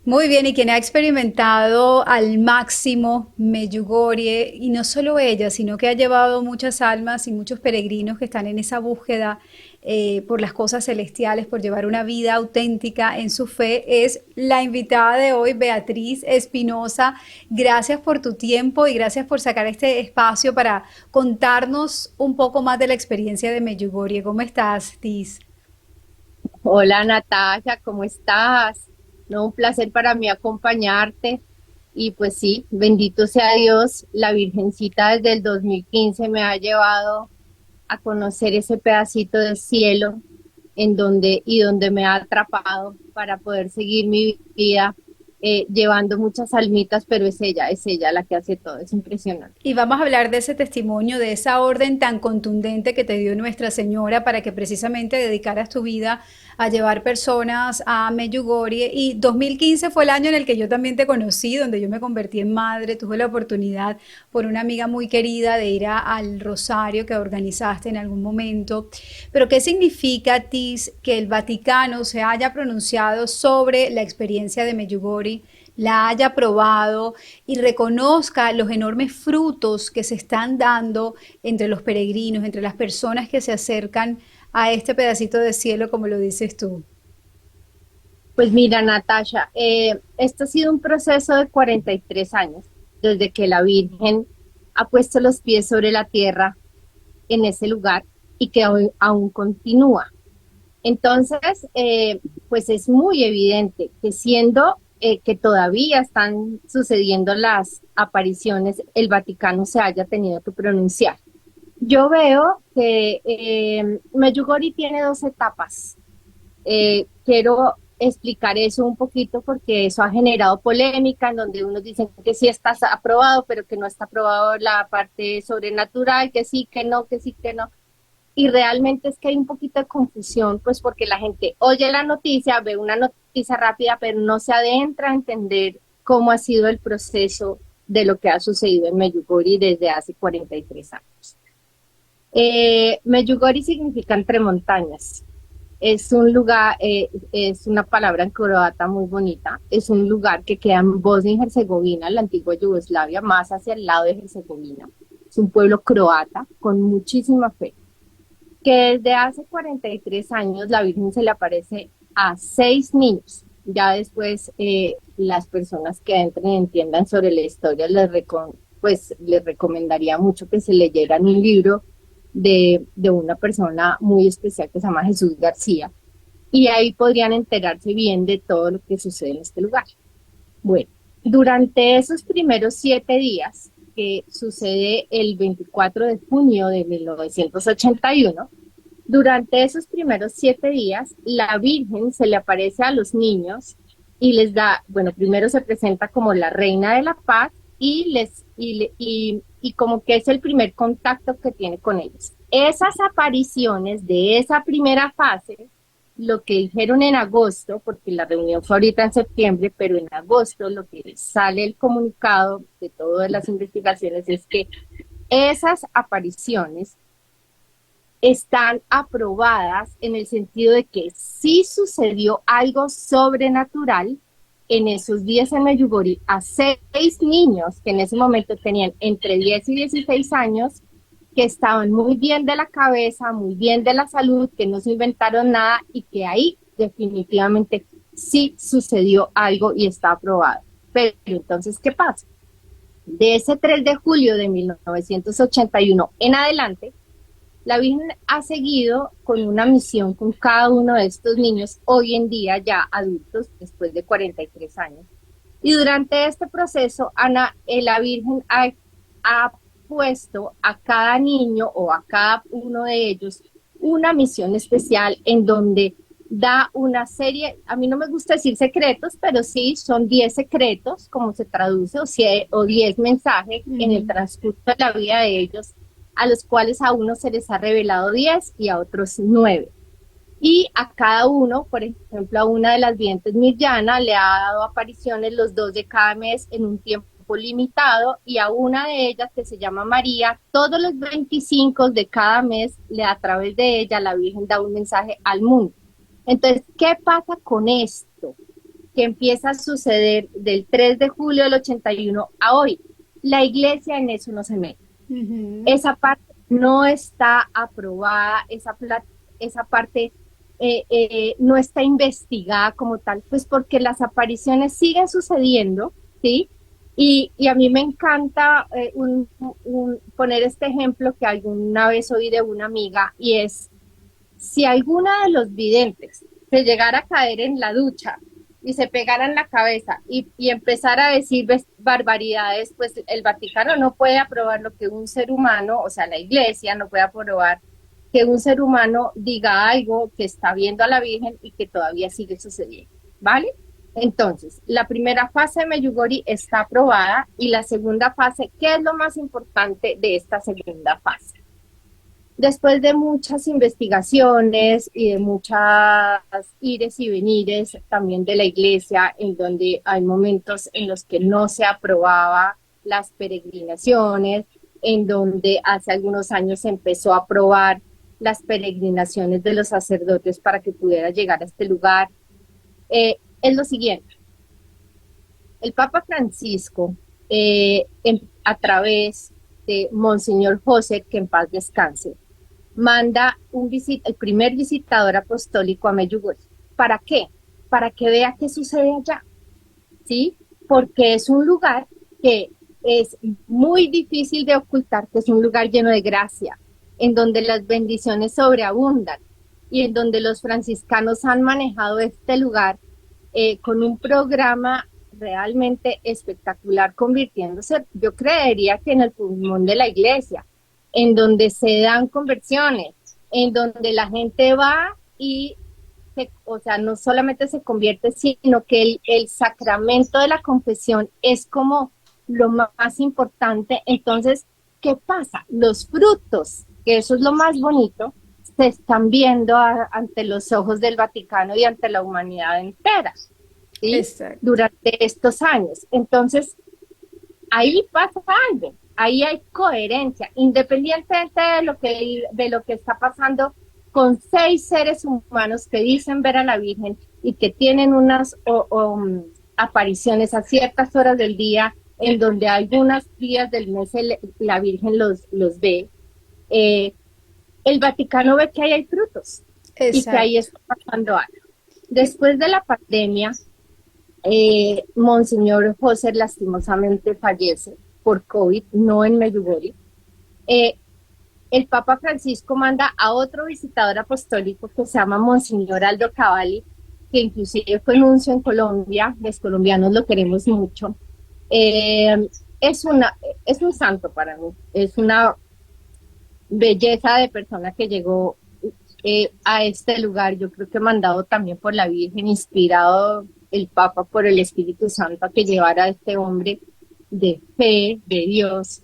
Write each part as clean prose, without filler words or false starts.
Muy bien, y quien ha experimentado al máximo Medjugorje, y no solo ella, sino que ha llevado muchas almas y muchos peregrinos que están en esa búsqueda por las cosas celestiales, por llevar una vida auténtica en su fe, es la invitada de hoy, Beatriz Espinosa. Gracias por tu tiempo y gracias por sacar este espacio para contarnos un poco más de la experiencia de Medjugorje. ¿Cómo estás, Tis? Hola Natalia, ¿cómo estás? No, un placer para mí acompañarte. Y pues sí, bendito sea Dios, la Virgencita desde el 2015 me ha llevado a conocer ese pedacito de cielo en donde me ha atrapado para poder seguir mi vida llevando muchas almitas, pero es ella la que hace todo, es impresionante. Y vamos a hablar de ese testimonio, de esa orden tan contundente que te dio Nuestra Señora para que precisamente dedicaras tu vida a llevar personas a Medjugorje. Y 2015 fue el año en el que yo también te conocí, donde yo me convertí en madre. Tuve la oportunidad por una amiga muy querida de ir al Rosario que organizaste en algún momento. Pero ¿qué significa, Tis, que el Vaticano se haya pronunciado sobre la experiencia de Medjugorje, la haya probado y reconozca los enormes frutos que se están dando entre los peregrinos, entre las personas que se acercan a este pedacito de cielo, como lo dices tú? Pues mira, Natasha, esto ha sido un proceso de 43 años, desde que la Virgen ha puesto los pies sobre la tierra en ese lugar y que aún continúa. Entonces, pues es muy evidente que siendo que todavía están sucediendo las apariciones, el Vaticano se haya tenido que pronunciar. Yo veo que Medjugorje tiene dos etapas. Quiero explicar eso un poquito porque eso ha generado polémica en donde unos dicen que sí está aprobado, pero que no está aprobado la parte sobrenatural, que sí, que no, que sí, que no. Y realmente es que hay un poquito de confusión, pues porque la gente oye la noticia, ve una noticia rápida, pero no se adentra a entender cómo ha sido el proceso de lo que ha sucedido en Medjugorje desde hace 43 años. Medjugorje significa entre montañas. Es un lugar, es una palabra en croata muy bonita. Es un lugar que queda en Bosnia y Herzegovina, la antigua Yugoslavia, más hacia el lado de Herzegovina. Es un pueblo croata con muchísima fe. Que desde hace 43 años la Virgen se le aparece a 6 niños. Ya después las personas que entren y entiendan sobre la historia pues les recomendaría mucho que se leyeran un libro de una persona muy especial que se llama Jesús García, y ahí podrían enterarse bien de todo lo que sucede en este lugar. Bueno, durante esos primeros 7 días, que sucede el 24 de junio de 1981, durante esos primeros 7 días, la Virgen se le aparece a los niños y les da, bueno, primero se presenta como la reina de la paz y como que es el primer contacto que tiene con ellos. Esas apariciones de esa primera fase, lo que dijeron en agosto, porque la reunión fue ahorita en septiembre, pero en agosto lo que sale el comunicado de todas las investigaciones es que esas apariciones están aprobadas en el sentido de que sí sucedió algo sobrenatural en esos días en Medjugorje a 6 niños que en ese momento tenían entre 10 y 16 años, que estaban muy bien de la cabeza, muy bien de la salud, que no se inventaron nada y que ahí definitivamente sí sucedió algo y está aprobado. Pero entonces, ¿qué pasa? De ese 3 de julio de 1981 en adelante, la Virgen ha seguido con una misión con cada uno de estos niños, hoy en día ya adultos, después de 43 años. Y durante este proceso, la Virgen ha puesto a cada niño o a cada uno de ellos una misión especial en donde da una serie, a mí no me gusta decir secretos, pero sí son 10 secretos, como se traduce, o 10 mensajes en el Mm. transcurso de la vida de ellos, a los cuales a uno se les ha revelado 10 y a otros 9. Y a cada uno, por ejemplo, a una de las videntes Mirjana le ha dado apariciones los 2 de cada mes en un tiempo limitado, y a una de ellas que se llama María, todos los 25 de cada mes, a través de ella la Virgen da un mensaje al mundo. Entonces, ¿qué pasa con esto? que empieza a suceder del 3 de julio del 81 a hoy. La iglesia en eso no se mete. Ujú. Esa parte no está aprobada, esa parte no está investigada como tal, pues porque las apariciones siguen sucediendo, ¿sí? Y a mí me encanta poner este ejemplo que alguna vez oí de una amiga, y es, si alguna de los videntes se llegara a caer en la ducha y se pegara en la cabeza y empezara a decir barbaridades, pues el Vaticano no puede aprobar lo que un ser humano, o sea, la iglesia no puede aprobar que un ser humano diga algo que está viendo a la Virgen y que todavía sigue sucediendo, ¿vale? Entonces, la primera fase de Medjugorje está aprobada, y la segunda fase, ¿qué es lo más importante de esta segunda fase? Después de muchas investigaciones y de muchas ires y venires también de la iglesia, en donde hay momentos en los que no se aprobaba las peregrinaciones, en donde hace algunos años se empezó a aprobar las peregrinaciones de los sacerdotes para que pudiera llegar a este lugar, es lo siguiente. El Papa Francisco, a través de Monseñor José, que en paz descanse, manda el primer visitador apostólico a Medjugorje. ¿Para qué? Para que vea qué sucede allá, ¿sí? Porque es un lugar que es muy difícil de ocultar, que es un lugar lleno de gracia, en donde las bendiciones sobreabundan y en donde los franciscanos han manejado este lugar con un programa realmente espectacular, convirtiéndose, yo creería que en el pulmón de la iglesia, en donde se dan conversiones, en donde la gente va y, o sea, no solamente se convierte, sino que el sacramento de la confesión es como lo más importante. Entonces, ¿qué pasa? Los frutos, que eso es lo más bonito, se están viendo ante los ojos del Vaticano y ante la humanidad entera, ¿sí? Exacto. Durante estos años. Entonces, ahí pasa algo, ahí hay coherencia, independientemente de lo que está pasando con 6 seres humanos que dicen ver a la Virgen y que tienen unas apariciones a ciertas horas del día, en donde algunos días del mes la Virgen los ve. eh, el Vaticano ve que ahí hay frutos y que ahí Exacto. está pasando algo. Después de la pandemia, Monseñor José lastimosamente fallece por COVID, no en Medjugorje. Eh, el Papa Francisco manda a otro visitador apostólico que se llama Monseñor Aldo Cavalli, que inclusive fue nuncio en Colombia, los colombianos lo queremos mucho. Eh, es, es un santo para mí, es una belleza de persona que llegó a este lugar, yo creo que mandado también por la Virgen, inspirado el Papa por el Espíritu Santo a que llevara a este hombre de fe, de Dios,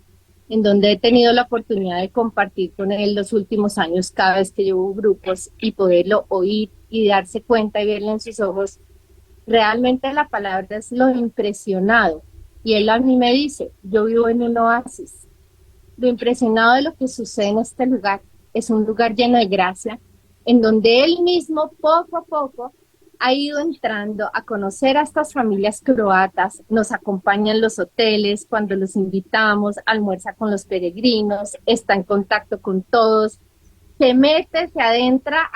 en donde he tenido la oportunidad de compartir con él los últimos años cada vez que llevo grupos y poderlo oír y darse cuenta y verle en sus ojos. Realmente la palabra es lo impresionado. Y él a mí me dice, yo vivo en un oasis. Lo impresionado de lo que sucede en este lugar es un lugar lleno de gracia, en donde él mismo poco a poco ha ido entrando a conocer a estas familias croatas, nos acompaña en los hoteles cuando los invitamos, almuerza con los peregrinos, está en contacto con todos, se mete, se adentra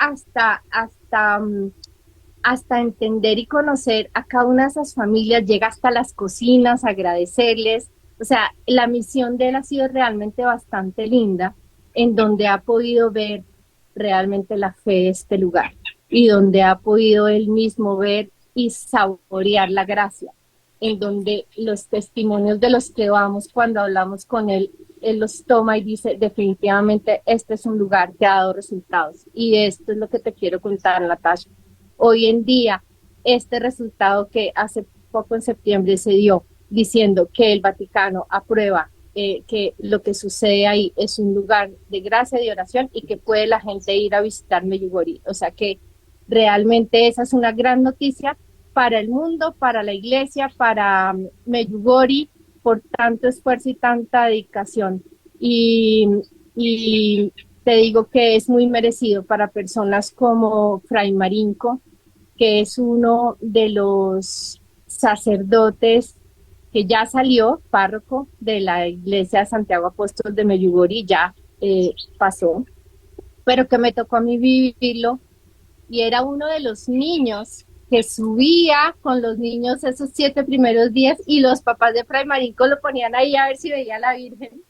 hasta entender y conocer a cada una de esas familias, llega hasta las cocinas, agradecerles. O sea, la misión de él ha sido realmente bastante linda, en donde ha podido ver realmente la fe de este lugar y donde ha podido él mismo ver y saborear la gracia, en donde los testimonios de los que vamos, cuando hablamos con él, él los toma y dice, definitivamente este es un lugar que ha dado resultados. Y esto es lo que te quiero contar, Natasha. Hoy en día, este resultado que hace poco en septiembre se dio, diciendo que el Vaticano aprueba que lo que sucede ahí es un lugar de gracia, de oración, y que puede la gente ir a visitar Medjugorje. O sea que realmente esa es una gran noticia para el mundo, para la iglesia, para Medjugorje, por tanto esfuerzo y tanta dedicación. Y, y te digo que es muy merecido para personas como Fray Marinko, que es uno de los sacerdotes que ya salió, párroco de la iglesia de Santiago Apóstol de Medjugorje, ya pasó, pero que me tocó a mí vivirlo, y era uno de los niños que subía con los niños esos 7 primeros días, y los papás de Fray Marinco lo ponían ahí a ver si veía a la Virgen,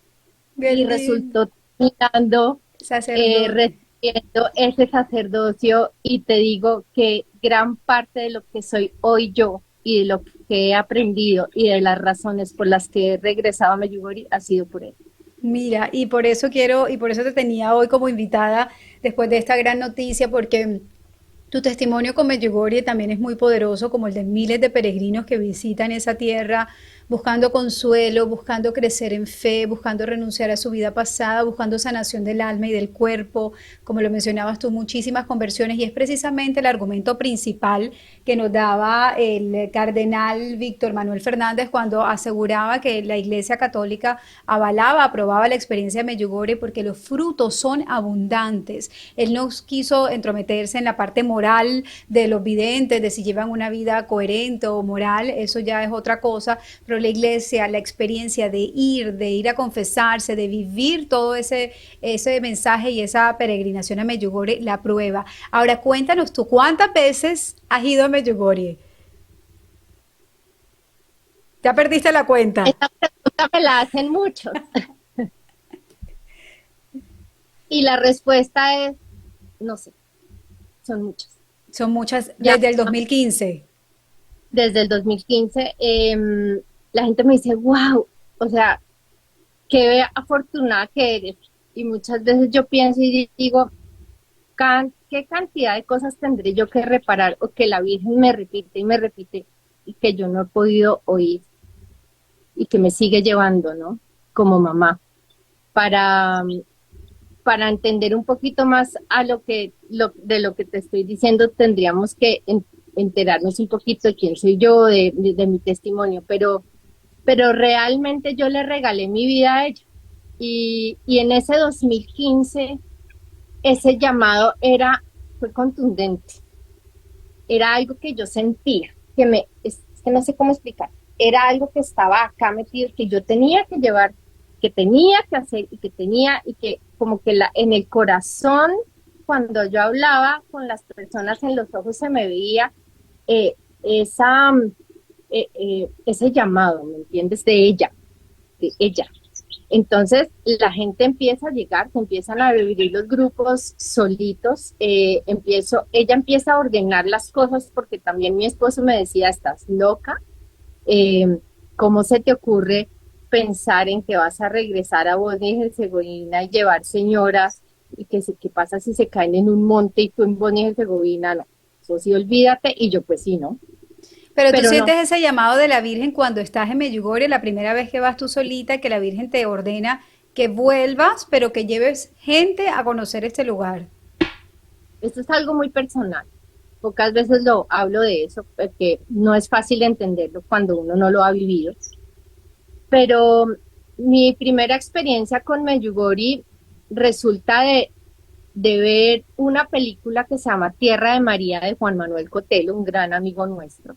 Qué y lindo. resultó terminando Sacerdote. recibiendo ese sacerdocio, y te digo que gran parte de lo que soy hoy yo y de lo que he aprendido y de las razones por las que he regresado a Medjugorje ha sido por él. Mira, y por eso quiero, y por eso te tenía hoy como invitada después de esta gran noticia, porque tu testimonio con Medjugorje también es muy poderoso, como el de miles de peregrinos que visitan esa tierra buscando consuelo, buscando crecer en fe, buscando renunciar a su vida pasada, buscando sanación del alma y del cuerpo, como lo mencionabas tú, muchísimas conversiones, y es precisamente el argumento principal que nos daba el cardenal Víctor Manuel Fernández cuando aseguraba que la Iglesia Católica avalaba, aprobaba la experiencia de Medjugorje porque los frutos son abundantes. Él no quiso entrometerse en la parte moral de los videntes, de si llevan una vida coherente o moral, eso ya es otra cosa, pero la iglesia, la experiencia de ir a confesarse, de vivir todo ese mensaje y esa peregrinación a Medjugorje, la prueba. Ahora cuéntanos tú, ¿cuántas veces has ido a Medjugorje? ¿Ya perdiste la cuenta? Esta pregunta me la hacen muchos, y la respuesta es, no sé, son muchos. Son muchas Ya desde el 2015. desde el 2015, la gente me dice, wow, o sea, qué afortunada que eres. Y muchas veces yo pienso y digo, ¿qué cantidad de cosas tendré yo que reparar o que la Virgen me repite y me repite y que yo no he podido oír y que me sigue llevando, ¿no? Como mamá, para, para entender un poquito más a de lo que te estoy diciendo, tendríamos que enterarnos un poquito de quién soy yo, de mi testimonio, pero realmente yo le regalé mi vida a ella. Y en ese 2015 ese llamado fue contundente, era algo que yo sentía, es que no sé cómo explicar, era algo que estaba acá metido, que yo tenía que llevar, que tenía que hacer y que como que en el corazón, cuando yo hablaba con las personas, en los ojos se me veía eh, esa, ese llamado, ¿me entiendes? De ella. Entonces la gente empieza a llegar, se empiezan a dividir los grupos solitos, ella empieza a ordenar las cosas, porque también mi esposo me decía, estás loca, eh, ¿cómo se te ocurre pensar en que vas a regresar a Bosnia y Herzegovina y llevar señoras, y qué pasa si se caen en un monte y tú en Bosnia y Herzegovina? No, eso sí, olvídate. Y yo pues sí, ¿no? Pero tú Pero no, sientes ese llamado de la Virgen cuando estás en Medjugorje, la primera vez que vas tú solita, que la Virgen te ordena que vuelvas, pero que lleves gente a conocer este lugar. esto es algo muy personal. Pocas veces lo hablo de eso, porque no es fácil entenderlo cuando uno no lo ha vivido. Pero mi primera experiencia con Medjugorje resulta de ver una película que se llama Tierra de María, de Juan Manuel Cotelo, un gran amigo nuestro.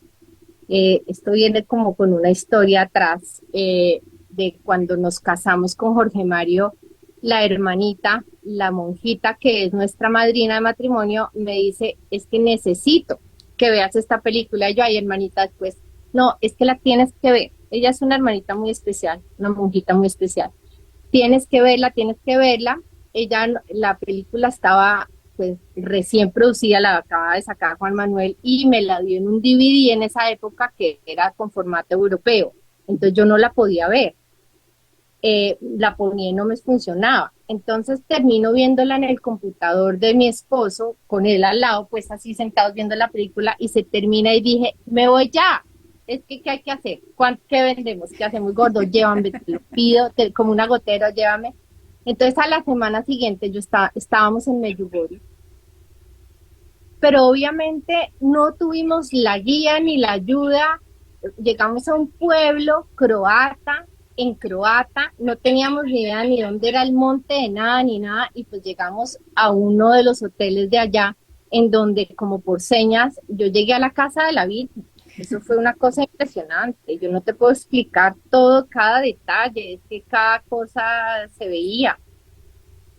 Esto viene como con una historia atrás, de cuando nos casamos con Jorge Mario, la hermanita, la monjita que es nuestra madrina de matrimonio, me dice, es que necesito que veas esta película. Y yo, ay, hermanita, pues, no, es que la tienes que ver. Ella es una hermanita muy especial, una monjita muy especial. Tienes que verla. La película estaba pues recién producida, la acaba de sacar Juan Manuel, y me la dio en un DVD en esa época que era con formato europeo. Entonces yo no la podía ver, la ponía y no me funcionaba. Entonces termino viéndola en el computador de mi esposo, con él al lado, pues así sentados viendo la película, y se termina y dije, me voy ya. Es que, ¿qué hay que hacer? ¿Qué vendemos? ¿Qué hacemos, gordo? Llévame, te lo pido, como una gotera, llévame. Entonces a la semana siguiente estábamos en Medjugorje, pero obviamente no tuvimos la guía ni la ayuda. Llegamos a un pueblo croata, en croata, no teníamos ni idea ni dónde era el monte, de nada, ni nada, y pues llegamos a uno de los hoteles de allá, en donde como por señas yo llegué a la casa de la Virgen. Eso fue una cosa impresionante. Yo no te puedo explicar todo, cada detalle, es que cada cosa se veía.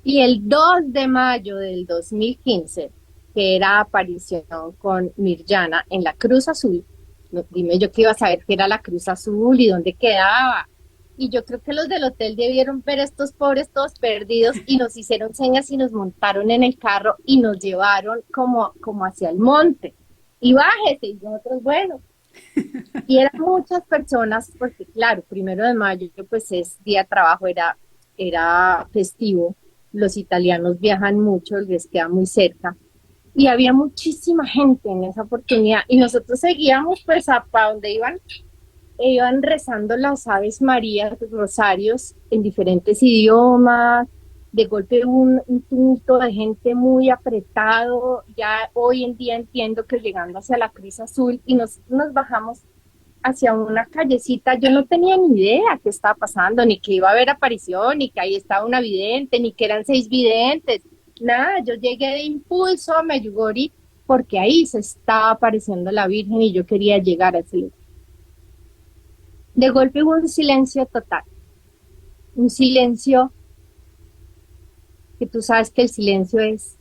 Y el 2 de mayo del 2015, que era aparición con Mirjana en la Cruz Azul, no, dime yo que iba a saber qué era la Cruz Azul y dónde quedaba. Y yo creo que los del hotel debieron ver a estos pobres todos perdidos y nos hicieron señas y nos montaron en el carro y nos llevaron como hacia el monte. Y bájese, y nosotros, bueno. Y eran muchas personas, porque claro, 1 de mayo, pues es día de trabajo, era festivo. Los italianos viajan mucho, les queda muy cerca. Y había muchísima gente en esa oportunidad. Y nosotros seguíamos pues para donde iban, e iban rezando las Aves Marías, los rosarios en diferentes idiomas. De golpe un tumulto de gente muy apretado. Ya hoy en día entiendo que llegando hacia la Cruz Azul y nos bajamos hacia una callecita, yo no tenía ni idea qué estaba pasando, ni que iba a haber aparición, ni que ahí estaba una vidente, ni que eran 6 videntes, nada, yo llegué de impulso a Medjugorje porque ahí se estaba apareciendo la Virgen y yo quería llegar a ese lugar. De golpe hubo un silencio total, un silencio que tú sabes que el silencio es,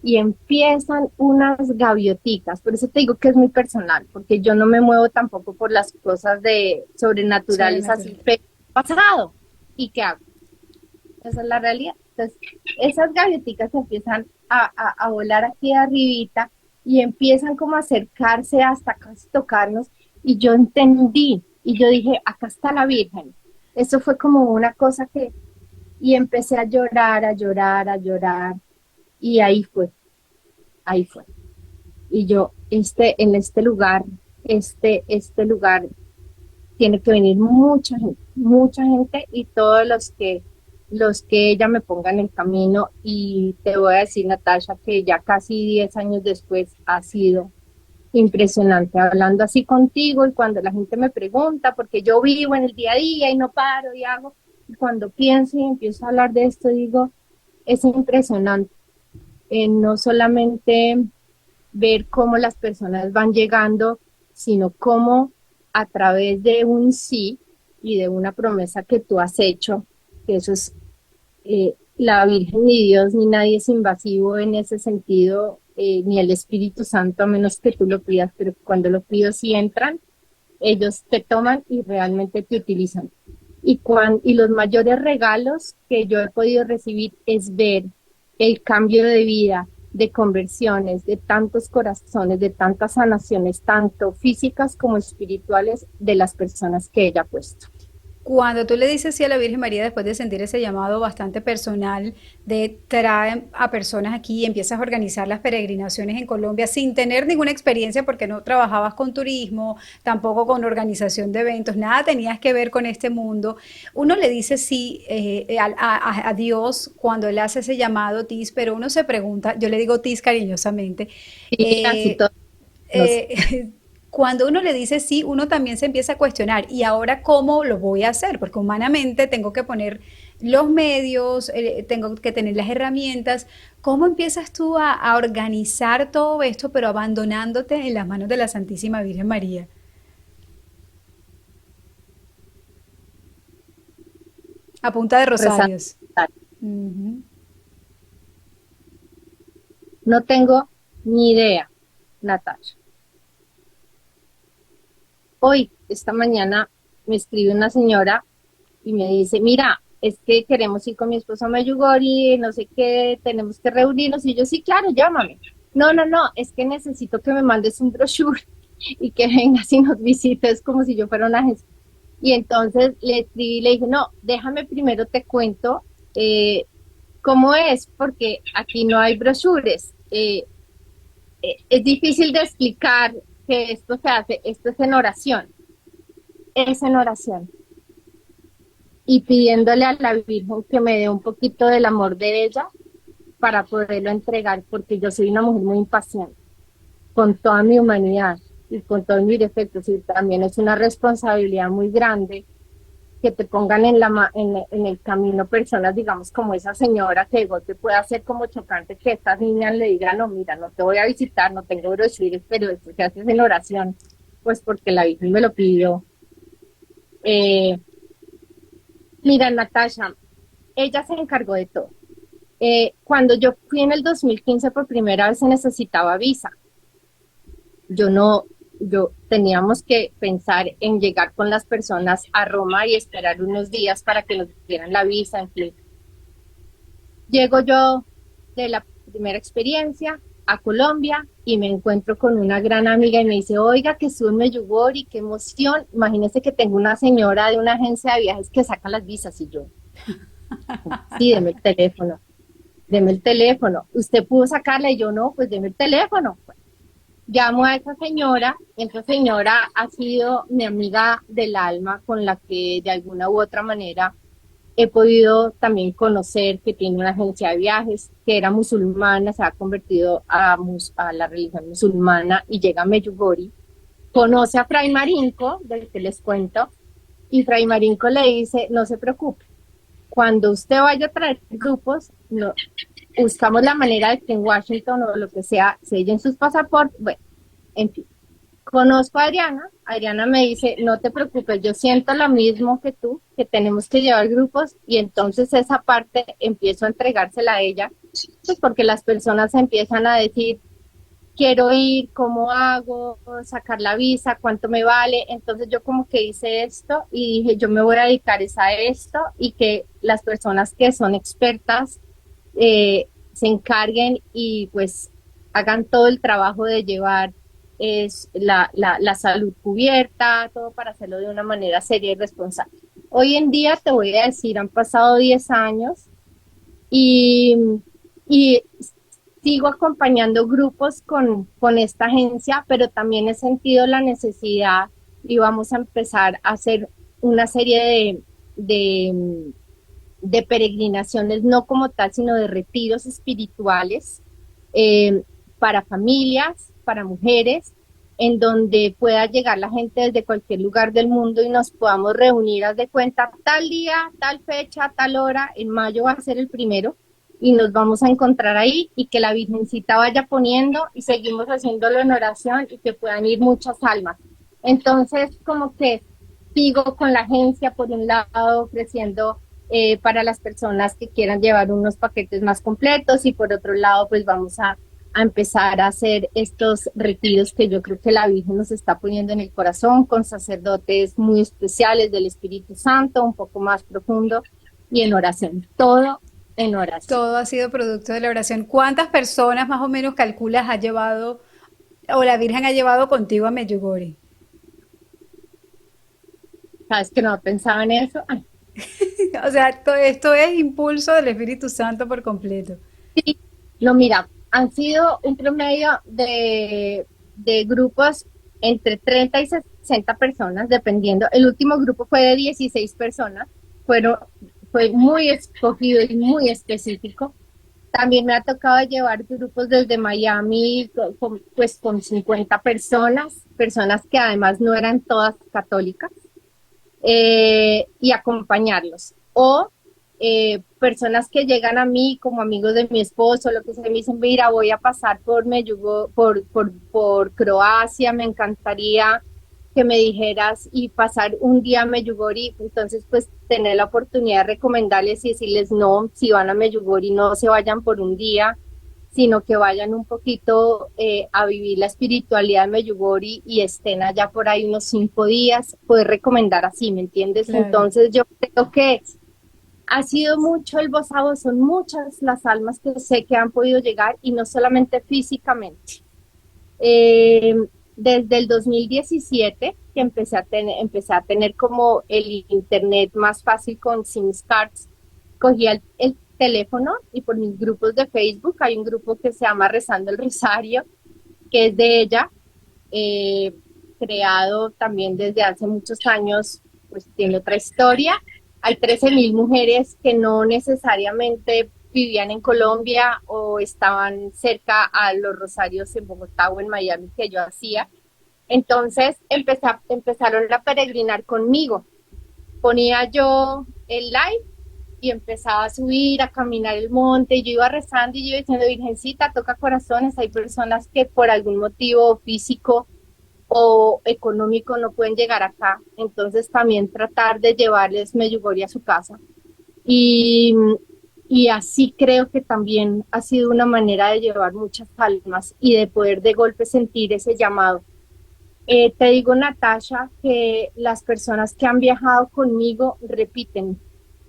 y empiezan unas gavioticas, por eso te digo que es muy personal, porque yo no me muevo tampoco por las cosas de sobrenaturales así, pero pasado, ¿y qué hago? Esa es la realidad. Entonces, esas gavioticas empiezan a volar aquí arribita y empiezan como a acercarse hasta casi tocarnos, y yo entendí, y yo dije, acá está la Virgen. Eso fue como una cosa que, y empecé a llorar, a llorar, a llorar, y ahí fue. Y yo, en este lugar, este lugar tiene que venir mucha gente y todos los que ella me ponga en el camino. Y te voy a decir, Natasha, que ya casi 10 años después ha sido impresionante hablando así contigo y cuando la gente me pregunta, porque yo vivo en el día a día y no paro y hago, y cuando pienso y empiezo a hablar de esto, digo, es impresionante. No solamente ver cómo las personas van llegando, sino cómo a través de un sí y de una promesa que tú has hecho, que eso es la Virgen ni Dios ni nadie es invasivo en ese sentido, ni el Espíritu Santo, a menos que tú lo pidas, pero cuando lo pido sí entran, ellos te toman y realmente te utilizan. Y los mayores regalos que yo he podido recibir es ver el cambio de vida, de conversiones, de tantos corazones, de tantas sanaciones, tanto físicas como espirituales, de las personas que ella ha puesto. Cuando tú le dices sí a la Virgen María después de sentir ese llamado bastante personal de traer a personas aquí y empiezas a organizar las peregrinaciones en Colombia sin tener ninguna experiencia porque no trabajabas con turismo, tampoco con organización de eventos, nada tenías que ver con este mundo, uno le dice sí a Dios cuando él hace ese llamado Tis, pero uno se pregunta, yo le digo Tis cariñosamente, Y así eh, todos nos... cuando uno le dice sí, uno también se empieza a cuestionar, ¿y ahora cómo lo voy a hacer? Porque humanamente tengo que poner los medios, tengo que tener las herramientas. ¿Cómo empiezas tú a organizar todo esto, pero abandonándote en las manos de la Santísima Virgen María? A punta de rezando. rosarios. Ujú. No tengo ni idea, Natasha. Hoy, esta mañana, me escribe una señora y me dice, mira, es que queremos ir con mi esposo a Medjugorje, no sé qué, tenemos que reunirnos. Y yo, sí, claro, llámame. No, no, no, es que necesito que me mandes un brochure y que vengas y nos visites como si yo fuera una agencia. Y entonces le escribí y le dije, no, déjame primero te cuento cómo es, porque aquí no hay brochures. Es difícil de explicar que esto se hace, esto es en oración. Y pidiéndole a la Virgen que me dé un poquito del amor de ella para poderlo entregar, porque yo soy una mujer muy impaciente, con toda mi humanidad y con todos mis defectos, y también es una responsabilidad muy grande que te pongan en, en el camino personas, digamos, como esa señora que de golpe puede hacer como chocante que estas niñas le digan, no, mira, no te voy a visitar, no tengo brochures, pero esto se hace en oración, pues porque la Virgen me lo pidió. Eh, Mira, Natasha, ella se encargó de todo. Cuando yo fui en el 2015 por primera vez se necesitaba visa. Yo no, yo teníamos que pensar en llegar con las personas a Roma y esperar unos días para que nos dieran la visa, en fin. Llego yo de la primera experiencia a Colombia y me encuentro con una gran amiga y me dice, oiga, que estuve en Medjugorje, qué emoción. Imagínese que tengo una señora de una agencia de viajes que saca las visas y yo, sí, deme el teléfono, deme el teléfono. ¿Usted pudo sacarla? Y yo, no, pues deme el teléfono. Llamo a esa señora ha sido mi amiga del alma con la que de alguna u otra manera he podido también conocer, que tiene una agencia de viajes, que era musulmana, se ha convertido a la religión musulmana y llega a Medjugorje, conoce a Fray Marinco, del que les cuento, y Fray Marinco le dice, no se preocupe, cuando usted vaya a traer grupos, no, buscamos la manera de que en Washington o lo que sea, sellen sus pasaportes, bueno, en fin. Conozco a Adriana, Adriana me dice, no te preocupes, yo siento lo mismo que tú, que tenemos que llevar grupos y entonces esa parte empiezo a entregársela a ella, pues porque las personas empiezan a decir, quiero ir, ¿cómo hago? Sacar la visa, ¿cuánto me vale? Entonces yo como que hice esto y dije, yo me voy a dedicar a esto y que las personas que son expertas se encarguen y pues hagan todo el trabajo de llevar la salud cubierta, todo para hacerlo de una manera seria y responsable. Hoy en día te voy a decir, han pasado 10 años y, y sigo acompañando grupos con esta agencia, pero también he sentido la necesidad y vamos a empezar a hacer una serie de peregrinaciones, no como tal, sino de retiros espirituales eh, para familias, para mujeres, en donde pueda llegar la gente desde cualquier lugar del mundo y nos podamos reunir, haz de cuenta, tal día, tal fecha, tal hora, en mayo va a ser el primero, y nos vamos a encontrar ahí y que la Virgencita vaya poniendo y seguimos haciéndolo en oración y que puedan ir muchas almas. Entonces, como que sigo con la agencia, por un lado, ofreciendo para las personas que quieran llevar unos paquetes más completos y por otro lado, pues vamos a empezar a hacer estos retiros que yo creo que la Virgen nos está poniendo en el corazón con sacerdotes muy especiales del Espíritu Santo, un poco más profundo y en oración, todo en oración. Todo ha sido producto de la oración. ¿Cuántas personas más o menos calculas ha llevado o la Virgen ha llevado contigo a Medjugorje? ¿Sabes que no pensaba en eso? Ay, O sea, esto es impulso del Espíritu Santo por completo. sí, no, mira, han sido un promedio de grupos entre 30 y 60 personas, dependiendo. El último grupo fue de 16 personas, fueron, fue muy escogido y muy específico. También me ha tocado llevar grupos desde Miami, pues con 50 personas, personas que además no eran todas católicas y acompañarlos. O personas que llegan a mí como amigos de mi esposo, lo que se me dicen, mira, voy a pasar por por Croacia, me encantaría que me dijeras y pasar un día a Medjugorje, entonces pues tener la oportunidad de recomendarles y decirles no, si van a Medjugorje no se vayan por un día, sino que vayan un poquito a vivir la espiritualidad de Medjugorje y estén allá por ahí unos 5 días, poder recomendar así, ¿me entiendes? Claro. Entonces yo creo que ha sido mucho el voz a voz, son muchas las almas que sé que han podido llegar y no solamente físicamente. Eh, Desde el 2017 que empecé a tener como el internet más fácil con SIM cards, cogí el teléfono y por mis grupos de Facebook hay un grupo que se llama Rezando el Rosario, que es de ella, eh, creado también desde hace muchos años, pues tiene otra historia. Hay 13.000 mujeres que no necesariamente vivían en Colombia o estaban cerca a los rosarios en Bogotá o en Miami que yo hacía. Entonces empezaron a peregrinar conmigo ponía yo el live y empezaba a subir, a caminar el monte, y yo iba rezando y yo iba diciendo, Virgencita, toca corazones, hay personas que por algún motivo físico o económico no pueden llegar acá, entonces también tratar de llevarles Medjugorje a su casa. Y, y así creo que también ha sido una manera de llevar muchas almas y de poder de golpe sentir ese llamado. Te digo, Natasha, que las personas que han viajado conmigo repiten.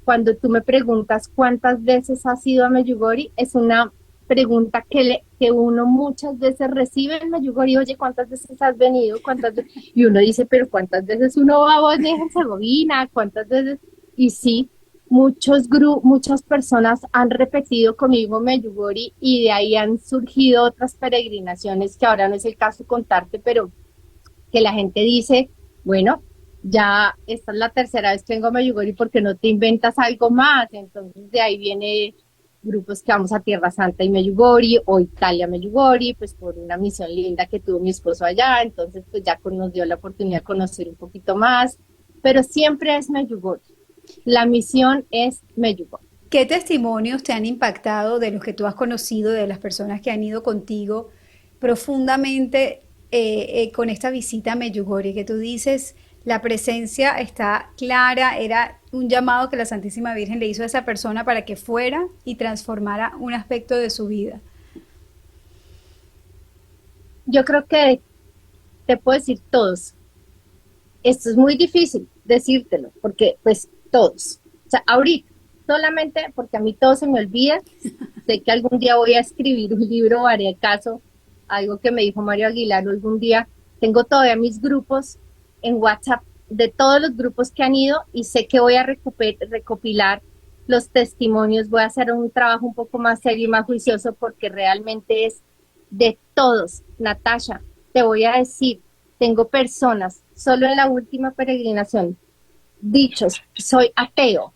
Cuando tú me preguntas cuántas veces has ido a Medjugorje, es una pregunta que uno muchas veces recibe en Medjugorje. Oye, ¿cuántas veces has venido? Y uno dice, pero ¿cuántas veces uno va a Bosnia y Herzegovina? ¿Cuántas veces? Y sí, muchas personas han repetido conmigo Medjugorje y de ahí han surgido otras peregrinaciones que ahora no es el caso contarte, pero que la gente dice, bueno, ya esta es la tercera vez que vengo a Medjugorje, ¿por qué no te inventas algo más? Entonces de ahí viene grupos que vamos a Tierra Santa y Medjugorje, o Italia Medjugorje, pues por una misión linda que tuvo mi esposo allá, entonces pues ya nos dio la oportunidad de conocer un poquito más, pero siempre es Medjugorje. La misión es Medjugorje. ¿Qué testimonios te han impactado de los que tú has conocido, de las personas que han ido contigo profundamente con esta visita a Medjugorje? Que tú dices, la presencia está clara, era un llamado que la Santísima Virgen le hizo a esa persona para que fuera y transformara un aspecto de su vida. Yo creo que te puedo decir todos. Esto es muy difícil decírtelo, porque pues todos. O sea, ahorita, solamente porque a mí todo se me olvida, sé que algún día voy a escribir un libro, haré caso, algo que me dijo Mario Aguilar algún día. Tengo todavía mis grupos en WhatsApp de todos los grupos que han ido y sé que voy a recopilar los testimonios, voy a hacer un trabajo un poco más serio y más juicioso porque realmente es de todos. Natasha, te voy a decir, tengo personas, solo en la última peregrinación, dichos, soy ateo,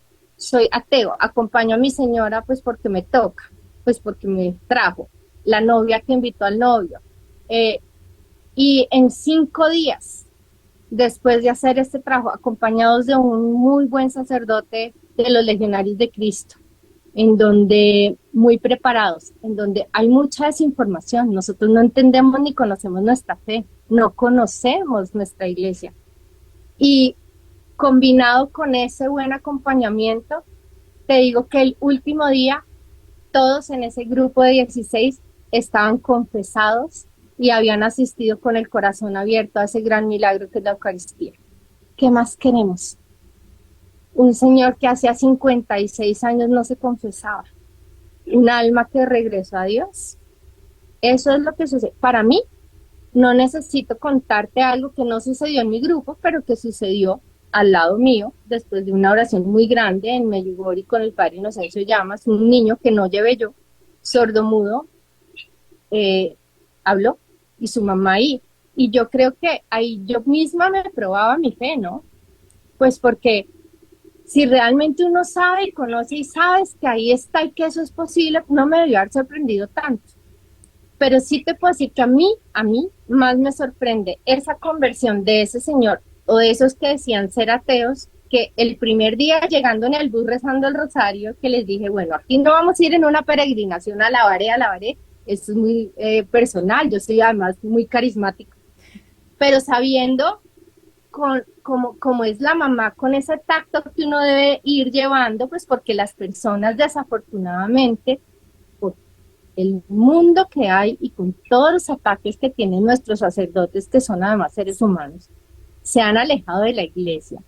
acompaño a mi señora pues porque me toca, pues porque me trajo, la novia que invitó al novio, y en 5 días, después de hacer este trabajo, acompañados de un muy buen sacerdote de los Legionarios de Cristo, en donde muy preparados, en donde hay mucha desinformación, nosotros no entendemos ni conocemos nuestra fe, no conocemos nuestra iglesia. Y combinado con ese buen acompañamiento, te digo que el último día, todos en ese grupo de 16 estaban confesados y habían asistido con el corazón abierto a ese gran milagro que es la Eucaristía. ¿Qué más queremos? Un señor que hacía 56 años no se confesaba, un alma que regresó a Dios. Eso es lo que sucede. Para mí, no necesito contarte algo que no sucedió en mi grupo, pero que sucedió al lado mío, después de una oración muy grande en Medjugorje con el padre Inocencio Llamas, un niño que no llevé yo, sordomudo, habló, y su mamá ahí. Y yo creo que ahí yo misma me probaba mi fe, ¿no? Pues porque si realmente uno sabe y conoce y sabes que ahí está y que eso es posible, no me debió haber sorprendido tanto. Pero sí te puedo decir que a mí más me sorprende esa conversión de ese señor o de esos que decían ser ateos, que el primer día llegando en el bus rezando el rosario, que les dije, bueno, aquí no vamos a ir en una peregrinación, alabaré, esto es muy personal, yo soy además muy carismático, pero sabiendo como es la mamá, con ese tacto que uno debe ir llevando, pues porque las personas desafortunadamente, por el mundo que hay y con todos los ataques que tienen nuestros sacerdotes, que son además seres humanos, se han alejado de la iglesia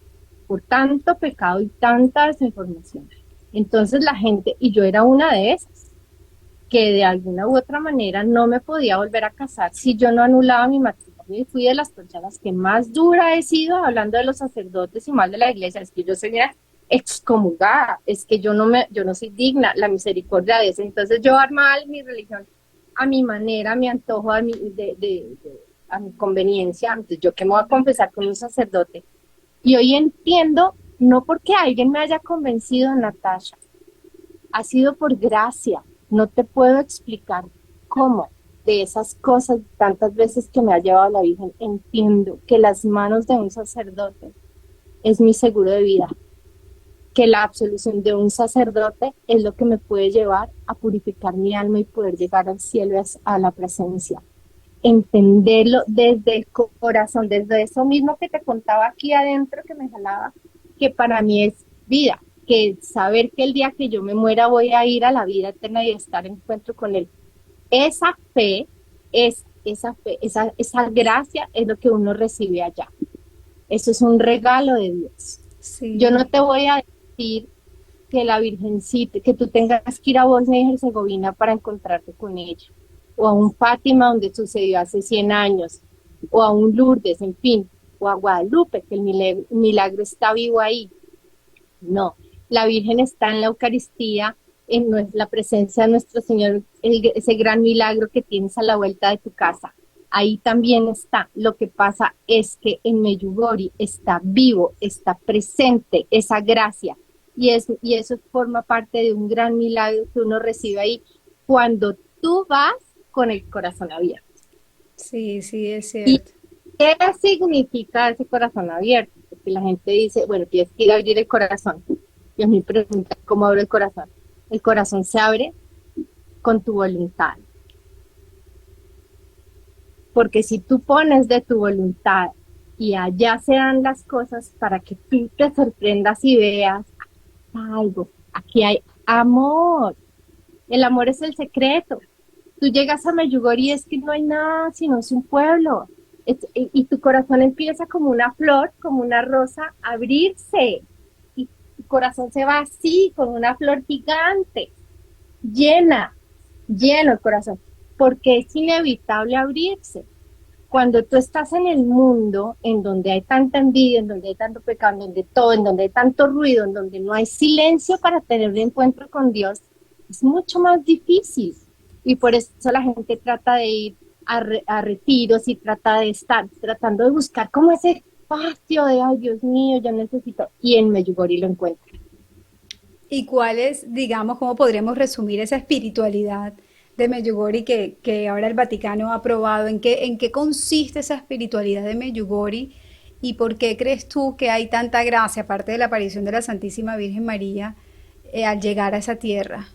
por tanto pecado y tanta desinformación. Entonces la gente, y yo era una de esas, que de alguna u otra manera no me podía volver a casar si yo no anulaba mi matrimonio, y fui de las personas que más dura he sido hablando de los sacerdotes y mal de la iglesia. Es que yo sería excomulgada, es que yo no soy digna, la misericordia de Dios. Entonces yo armaba mi religión a mi manera, a mi antojo, a mi conveniencia. Entonces yo que me voy a confesar con un sacerdote. Y hoy entiendo, no porque alguien me haya convencido, Natasha, ha sido por gracia. No te puedo explicar cómo de esas cosas tantas veces que me ha llevado la Virgen, entiendo que las manos de un sacerdote es mi seguro de vida. que la absolución de un sacerdote es lo que me puede llevar a purificar mi alma y poder llegar al cielo, a la presencia. Entenderlo desde el corazón, desde eso mismo que te contaba aquí adentro que me jalaba, que para mí es vida, que saber que el día que yo me muera voy a ir a la vida eterna y estar en encuentro con Él. Esa fe, esa gracia es lo que uno recibe allá. Eso es un regalo de Dios. Yo no Sí. te voy a decir que la Virgencita, que tú tengas que ir a Bosnia y Herzegovina para encontrarte con ella, o a un Fátima donde sucedió hace 100 años, o a un Lourdes, en fin, o a Guadalupe, que el milagro está vivo ahí. No, la Virgen está en la Eucaristía, en la presencia de nuestro Señor, ese gran milagro que tienes a la vuelta de tu casa. Ahí también está. Lo que pasa es que en Medjugorje está vivo, está presente esa gracia. Y eso forma parte de un gran milagro que uno recibe ahí cuando tú vas con el corazón abierto. Sí, sí, es ¿Y cierto. qué significa ese corazón abierto? Porque la gente dice, bueno, tienes que ir a abrir el corazón. Y a mí me preguntan, ¿cómo abro el corazón? El corazón se abre con tu voluntad. Porque si tú pones de tu voluntad y allá se dan las cosas para que tú te sorprendas y veas algo, aquí hay amor. El amor es el secreto. Tú llegas a Medjugorje y es que no hay nada, sino es un pueblo. Y tu corazón empieza como una flor, como una rosa, a abrirse. Y tu corazón se va así, con una flor gigante, llena, lleno el corazón, porque es inevitable abrirse. Cuando tú estás en el mundo, en donde hay tanta envidia, en donde hay tanto pecado, en donde todo, en donde hay tanto ruido, en donde no hay silencio para tener un encuentro con Dios, es mucho más difícil. Y por eso la gente trata de ir a retiros y trata de estar tratando de buscar como ese espacio de, ay Dios mío, yo necesito. Y en Medjugorje lo encuentro. ¿Y cuál es, digamos, cómo podríamos resumir esa espiritualidad de Medjugorje que ahora el Vaticano ha aprobado? En qué consiste esa espiritualidad de Medjugorje? ¿Y por qué crees tú que hay tanta gracia, aparte de la aparición de la Santísima Virgen María, al llegar a esa tierra?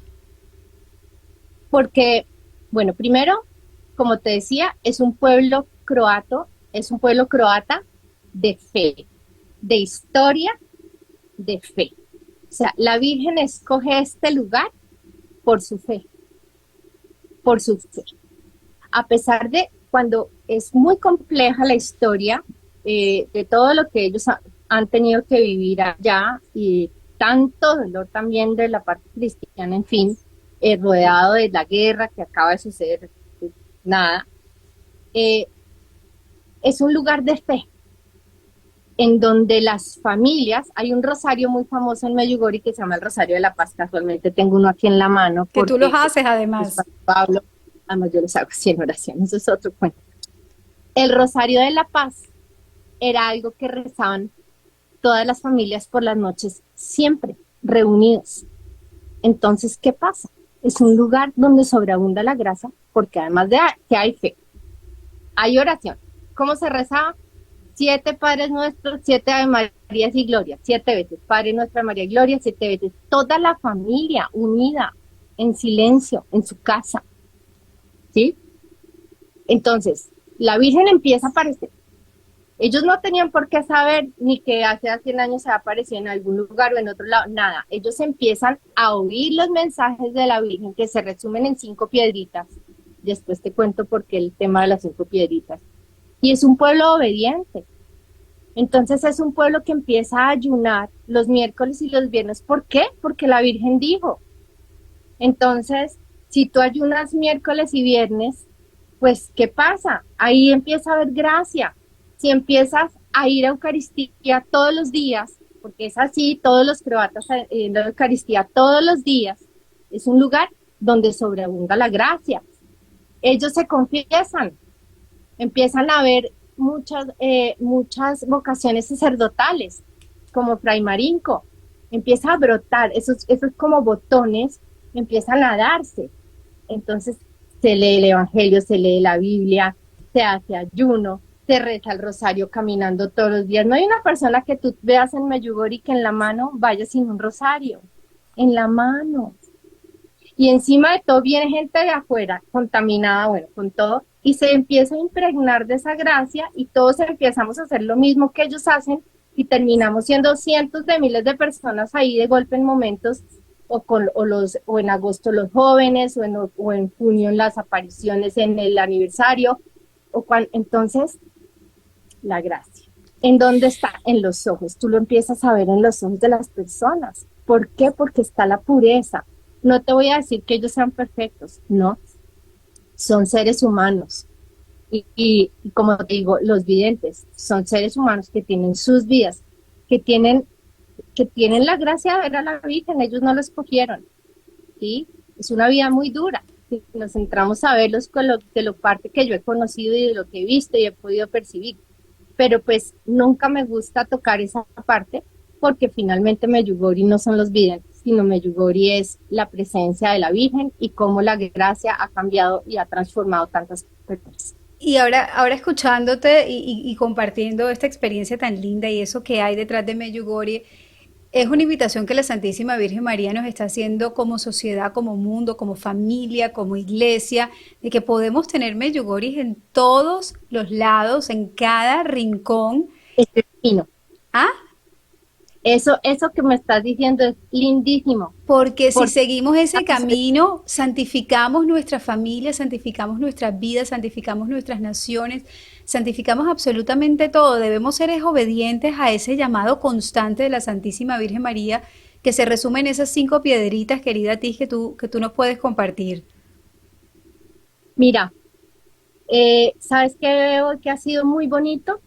Porque, bueno, primero, como te decía, es un pueblo croato, es un pueblo croata de fe, de historia, de fe. O sea, la Virgen escoge este lugar por su fe, por su fe. A pesar de cuando es muy compleja la historia de todo lo que ellos han tenido que vivir allá y tanto dolor también de la parte cristiana, en fin, rodeado de la guerra que acaba de suceder, pues, nada, eh, es un lugar de fe en donde las familias, hay un rosario muy famoso en Medjugorje que se llama el Rosario de la Paz, casualmente tengo uno aquí en la mano Que tú los porque haces pues, además. Pablo, además yo los hago así en oración, eso es otro cuento. El Rosario de la Paz era algo que rezaban todas las familias por las noches, siempre reunidos. Entonces, ¿qué pasa? Es un lugar donde sobreabunda la gracia, porque además de que hay fe, hay oración. ¿Cómo se rezaba? 7 Padres Nuestros, 7 Ave Marías y Gloria, 7 veces. Padre Nuestra María y Gloria, 7 veces. Toda la familia unida, en silencio, en su casa. ¿Sí? Entonces, la Virgen empieza a aparecer. Ellos no tenían por qué saber ni que hace 100 años se apareció en algún lugar o en otro lado, nada. Ellos empiezan a oír los mensajes de la Virgen que se resumen en 5 piedritas. Después te cuento por qué el tema de las 5 piedritas. Y es un pueblo obediente. Entonces es un pueblo que empieza a ayunar los miércoles y los viernes. ¿Por qué? Porque la Virgen dijo. Entonces, si tú ayunas miércoles y viernes, pues, ¿qué pasa? Ahí empieza a haber gracia. Si empiezas a ir a Eucaristía todos los días, porque es así, todos los croatas en la Eucaristía todos los días, es un lugar donde sobreabunda la gracia. Ellos se confiesan, empiezan a ver muchas vocaciones sacerdotales, como Fray Marinco, empieza a brotar, esos como botones empiezan a darse. Entonces se lee el Evangelio, se lee la Biblia, se hace ayuno, se reza el rosario caminando todos los días. No hay una persona que tú veas en Medjugorje que en la mano vaya sin un rosario, en la mano. Y encima de todo viene gente de afuera, contaminada, bueno, con todo, y se empieza a impregnar de esa gracia y todos empezamos a hacer lo mismo que ellos hacen y terminamos siendo cientos de miles de personas ahí de golpe en momentos, o en agosto los jóvenes, o en junio en las apariciones en el aniversario, entonces la gracia. ¿En dónde está? En los ojos. Tú lo empiezas a ver en los ojos de las personas. ¿Por qué? Porque está la pureza. No te voy a decir que ellos sean perfectos, no. Son seres humanos. Y como te digo, los videntes son seres humanos que tienen sus vidas, que tienen la gracia de ver a la Virgen. Ellos no lo escogieron, ¿sí? Es una vida muy dura. Si nos centramos a verlos de lo parte que yo he conocido y de lo que he visto y he podido percibir. Pero pues nunca me gusta tocar esa parte porque finalmente Medjugorje no son los videntes, sino Medjugorje es la presencia de la Virgen y cómo la gracia ha cambiado y ha transformado tantas personas. Y ahora escuchándote y compartiendo esta experiencia tan linda y eso que hay detrás de Medjugorje, es una invitación que la Santísima Virgen María nos está haciendo como sociedad, como mundo, como familia, como iglesia, de que podemos tener Medjugorje en todos los lados, en cada rincón. Es divino. ¿Ah? Eso que me estás diciendo es lindísimo. Porque si Porque seguimos ese camino, santificamos nuestra familia, santificamos nuestras vidas, santificamos nuestras naciones, santificamos absolutamente todo. Debemos ser obedientes a ese llamado constante de la Santísima Virgen María, que se resume en esas 5 piedritas, querida Tis, que tú nos puedes compartir. mira, ¿sabes qué veo que ha sido muy bonito?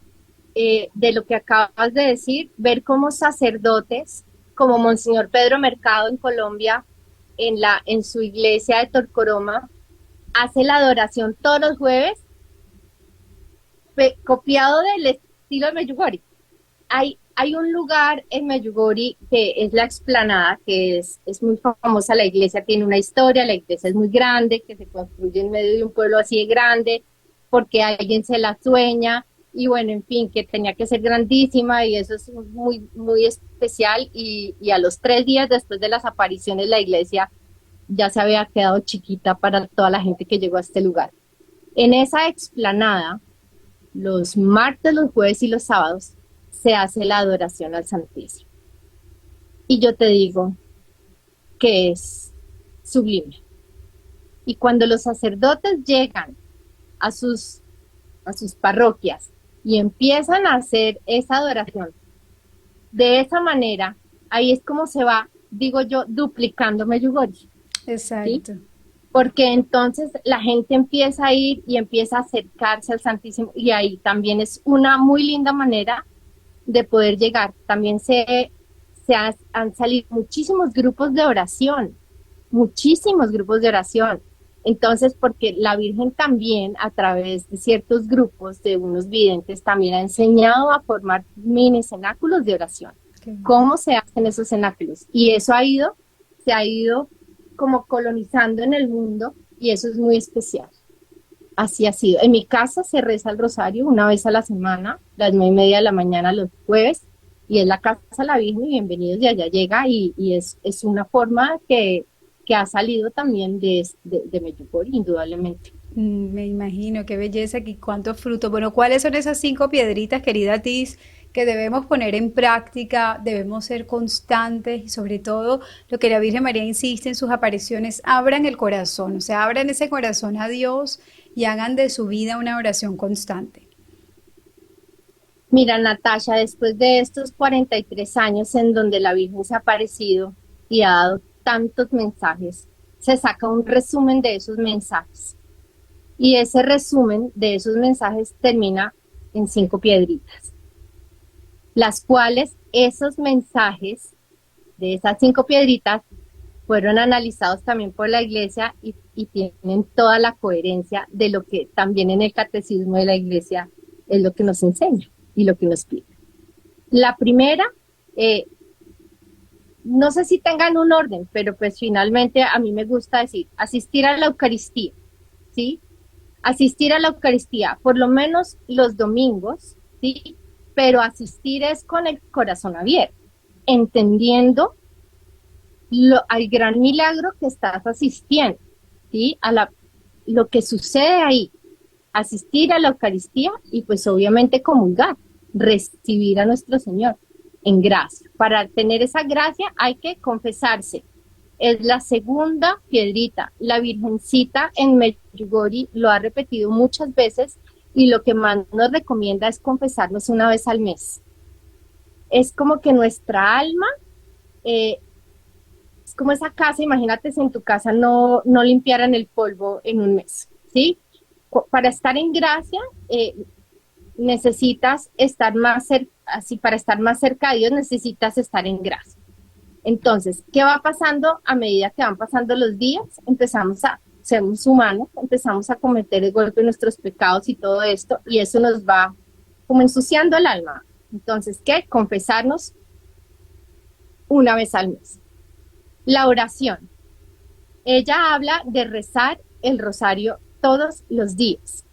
De lo que acabas de decir, ver cómo sacerdotes, como Monseñor Pedro Mercado en Colombia, en su iglesia de Torcoroma, hace la adoración todos los jueves, copiado del estilo de Medjugorje. Hay un lugar en Medjugorje que es la explanada, que es muy famosa, la iglesia tiene una historia, la iglesia es muy grande, que se construye en medio de un pueblo así de grande, porque alguien se la sueña, y bueno, en fin, que tenía que ser grandísima, y eso es muy, muy especial, y a los 3 días después de las apariciones la iglesia ya se había quedado chiquita para toda la gente que llegó a este lugar. En esa explanada, los martes, los jueves y los sábados, se hace la adoración al Santísimo. Y yo te digo que es sublime. Y cuando los sacerdotes llegan a sus parroquias y empiezan a hacer esa adoración de esa manera, ahí es como se va, digo yo, duplicando Medjugorje, ¿sí? Exacto. Porque entonces la gente empieza a ir y empieza a acercarse al Santísimo, y ahí también es una muy linda manera de poder llegar. También han salido muchísimos grupos de oración, muchísimos grupos de oración. Entonces, porque la Virgen también, a través de ciertos grupos de unos videntes, también ha enseñado a formar mini cenáculos de oración. Okay. ¿Cómo se hacen esos cenáculos? Y eso se ha ido como colonizando en el mundo, y eso es muy especial. Así ha sido. En mi casa se reza el rosario una vez a la semana, las 9:30 de la mañana los jueves, y es la casa de la Virgen, y bienvenidos de allá llega, y es una forma que ha salido también de Medjugorje, indudablemente. Me imagino, qué belleza y cuántos frutos. Bueno, ¿cuáles son esas 5 piedritas, querida Tis, que debemos poner en práctica? Debemos ser constantes y sobre todo lo que la Virgen María insiste en sus apariciones, abran el corazón, o sea, abran ese corazón a Dios y hagan de su vida una oración constante. Mira, Natasha, después de estos 43 años en donde la Virgen se ha aparecido y ha dado tantos mensajes, se saca un resumen de esos mensajes. Y ese resumen de esos mensajes termina en 5 piedritas, las cuales esos mensajes de esas 5 piedritas fueron analizados también por la iglesia, y tienen toda la coherencia de lo que también en el catecismo de la iglesia es lo que nos enseña y lo que nos pide. La primera, no sé si tengan un orden, pero pues finalmente a mí me gusta decir, asistir a la Eucaristía, ¿sí? Asistir a la Eucaristía, por lo menos los domingos, ¿sí? Pero asistir es con el corazón abierto, entendiendo al gran milagro que estás asistiendo, ¿sí? Lo que sucede ahí, asistir a la Eucaristía y pues obviamente comulgar, recibir a nuestro Señor en gracia. Para tener esa gracia hay que confesarse. Es la segunda piedrita. La Virgencita en Medjugorje lo ha repetido muchas veces y lo que más nos recomienda es confesarnos una vez al mes. Es como que nuestra alma, es como esa casa, imagínate si en tu casa no limpiaran el polvo en un mes, ¿sí? Para estar en gracia, necesitas estar más cerca, así para estar más cerca de Dios necesitas estar en gracia. Entonces, ¿qué va pasando a medida que van pasando los días? Empezamos a sermos humanos, empezamos a cometer de golpe nuestros pecados y todo esto, y eso nos va como ensuciando el alma. Entonces, ¿qué? Confesarnos una vez al mes. La oración. Ella habla de rezar el rosario todos los días.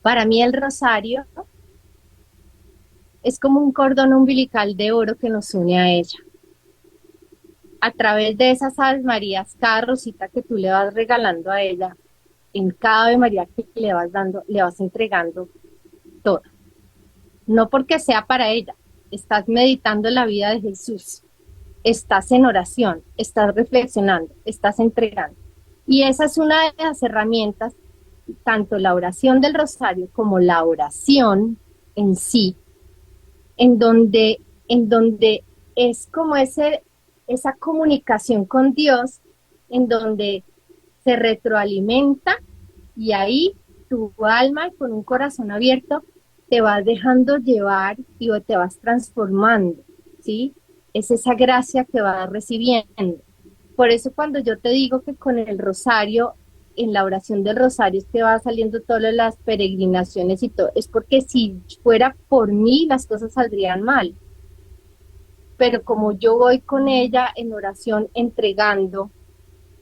Para mí el rosario es como un cordón umbilical de oro que nos une a ella. A través de esas Aves Marías, cada rosita que tú le vas regalando a ella, en cada Ave María que le vas dando, le vas entregando todo. No porque sea para ella, estás meditando la vida de Jesús, estás en oración, estás reflexionando, estás entregando. Y esa es una de las herramientas, tanto la oración del rosario como la oración en sí, en donde es como esa comunicación con Dios, en donde se retroalimenta y ahí tu alma con un corazón abierto te vas dejando llevar y te vas transformando, ¿sí? Es esa gracia que vas recibiendo. Por eso cuando yo te digo que con el rosario, en la oración del rosario es que va saliendo todas las peregrinaciones y todo, es porque si fuera por mí las cosas saldrían mal. Pero como yo voy con ella en oración entregando,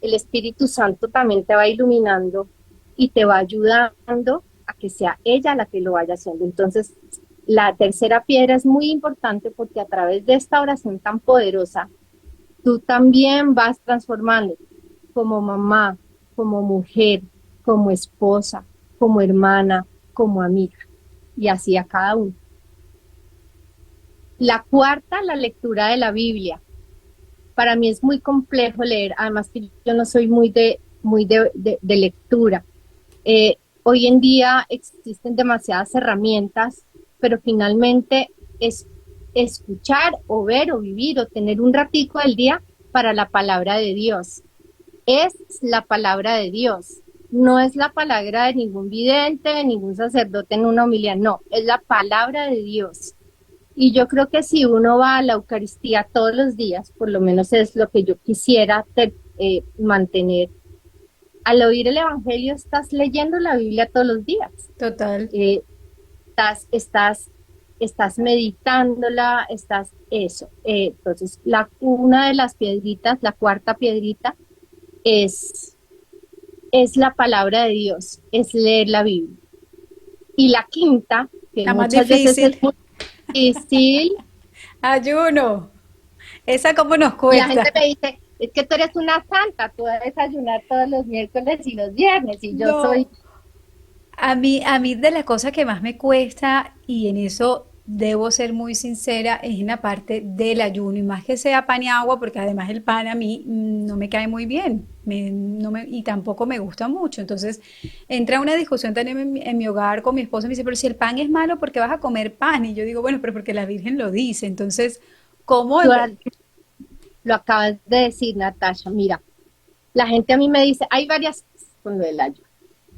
el Espíritu Santo también te va iluminando y te va ayudando a que sea ella la que lo vaya haciendo. Entonces, la tercera piedra es muy importante porque a través de esta oración tan poderosa, tú también vas transformando como mamá, como mujer, como esposa, como hermana, como amiga, y así a cada uno. La cuarta, la lectura de la Biblia. Para mí es muy complejo leer, además que yo no soy muy de lectura. Hoy en día existen demasiadas herramientas, pero finalmente es escuchar o ver o vivir o tener un ratico del día para la palabra de Dios. Es la palabra de Dios, no es la palabra de ningún vidente, de ningún sacerdote en una homilía, no, es la palabra de Dios. Y yo creo que si uno va a la Eucaristía todos los días, por lo menos es lo que yo quisiera mantener, al oír el Evangelio estás leyendo la Biblia todos los días. Total. Estás meditándola, estás eso. Entonces, una de las piedritas, la cuarta piedrita, es la palabra de Dios, es leer la Biblia. Y la quinta, que La más muchas veces difícil. es muy difícil, Ayuno. Esa como nos y la gente cuesta. me dice, es que tú eres una santa, tú debes ayunar todos los miércoles y los viernes, y yo soy, No. A mí de las cosas que más me cuesta, y en eso debo ser muy sincera, es en la parte del ayuno, y más que sea pan y agua, porque además el pan a mí no me cae muy bien, y tampoco me gusta mucho. Entonces entra una discusión también en mi hogar con mi esposo, me dice, pero si el pan es malo, ¿por qué vas a comer pan? Y yo digo, bueno, pero porque la Virgen lo dice. Entonces, ¿cómo? tú lo acabas de decir, Natasha, mira, la gente a mí me dice, hay varias cosas con lo del ayuno,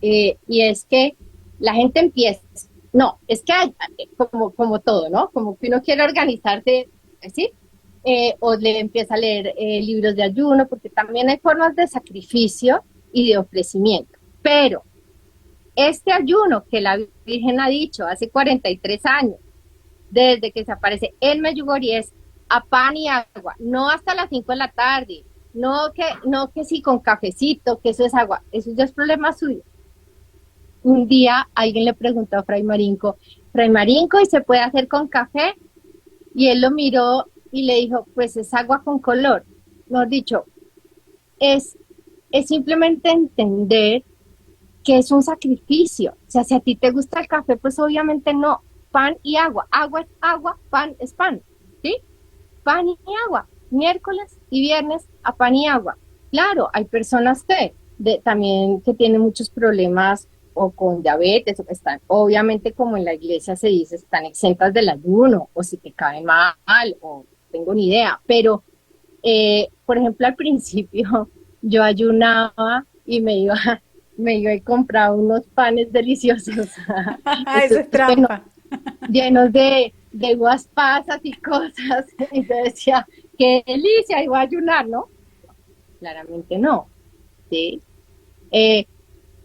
y es que la gente empieza, no, es que como todo, ¿no? Como que uno quiere organizarse, ¿sí? O le empieza a leer libros de ayuno, porque también hay formas de sacrificio y de ofrecimiento. Pero este ayuno que la Virgen ha dicho hace 43 años, desde que se aparece en Medjugorje, es a pan y agua, no hasta las 5 de la tarde, no que sí con cafecito, que eso es agua, eso ya es problema suyo. un día alguien le preguntó a Fray Marinco, ¿y se puede hacer con café? Y él lo miró y le dijo, pues es agua con color. Mejor dicho, es, es simplemente entender que es un sacrificio. O sea, si a ti te gusta el café, pues obviamente no. Pan y agua. Agua es agua, pan es pan. ¿Sí? Pan y agua. Miércoles y viernes a pan y agua. Claro, hay personas también que tienen muchos problemas o con diabetes, o que están, obviamente como en la iglesia se dice, están exentas del ayuno, o si te cae mal, o no tengo ni idea, pero por ejemplo, al principio yo ayunaba y me iba y compraba unos panes deliciosos, Eso estos es que trampa. llenos de uvas pasas y cosas. Y yo decía, qué delicia, iba a ayunar, ¿no? Claramente no, ¿sí? Eh,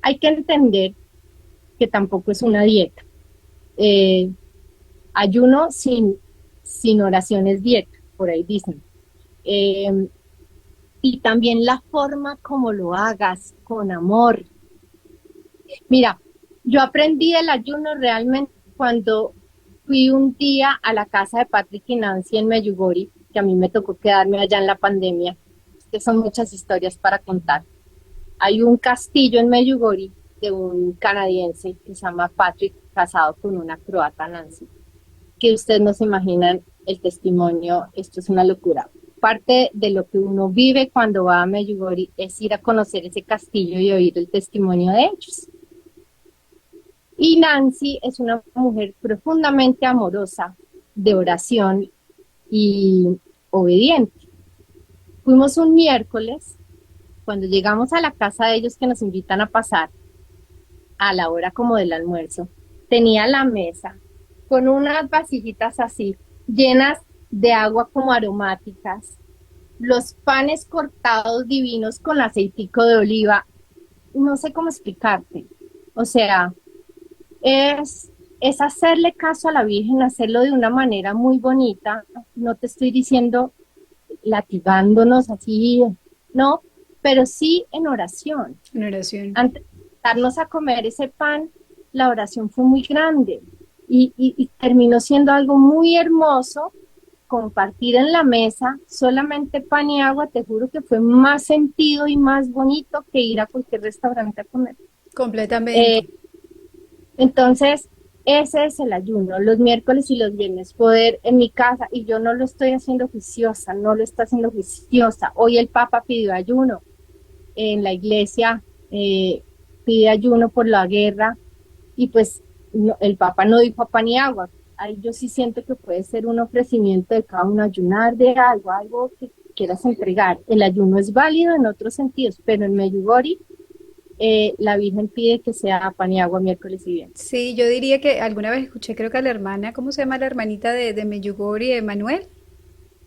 Hay que entender que tampoco es una dieta. Eh, Ayuno sin oración es dieta, por ahí dicen. Eh, y también la forma como lo hagas, con amor. Mira, yo aprendí el ayuno realmente cuando fui un día a la casa de Patrick y Nancy en Medjugorje, que a mí me tocó quedarme allá en la pandemia, que son muchas historias para contar. Hay un castillo en Medjugorje de un canadiense que se llama Patrick, casado con una croata, Nancy, que ustedes no se imaginan el testimonio, esto es una locura. Parte de lo que uno vive cuando va a Medjugorje es ir a conocer ese castillo y oír el testimonio de ellos. Y Nancy es una mujer profundamente amorosa, de oración y obediente. Fuimos un miércoles, cuando llegamos a la casa de ellos que nos invitan a pasar, a la hora como del almuerzo, tenía la mesa con unas vasijitas así, llenas de agua como aromáticas, los panes cortados divinos con aceitico de oliva, no sé cómo explicarte. O sea, es hacerle caso a la Virgen, hacerlo de una manera muy bonita. No te estoy diciendo latigándonos así, no, pero sí en oración. En oración. Antes de darnos a comer ese pan, la oración fue muy grande y terminó siendo algo muy hermoso. Compartir en la mesa solamente pan y agua, te juro que fue más sentido y más bonito que ir a cualquier restaurante a comer. Completamente. Eh, entonces, ese es el ayuno, los miércoles y los viernes, poder en mi casa, y yo no lo estoy haciendo juiciosa, no lo está haciendo juiciosa. Hoy el Papa pidió ayuno en la iglesia, pide ayuno por la guerra, y pues el Papa no dijo pan ni agua. Ahí yo sí siento que puede ser un ofrecimiento de cada uno, ayunar de algo, algo que quieras entregar. El ayuno es válido en otros sentidos, pero en Medjugorje la Virgen pide que sea pan y agua miércoles y viernes. Sí, yo diría que alguna vez escuché, creo que a la hermana, ¿cómo se llama la hermanita de Medjugorje, Emanuel?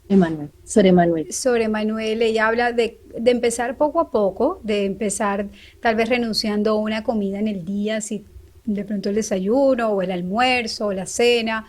Emanuel, Sor Emanuel. Sobre Manuel, ella habla de empezar poco a poco, de empezar tal vez renunciando a una comida en el día, si de pronto el desayuno o el almuerzo o la cena,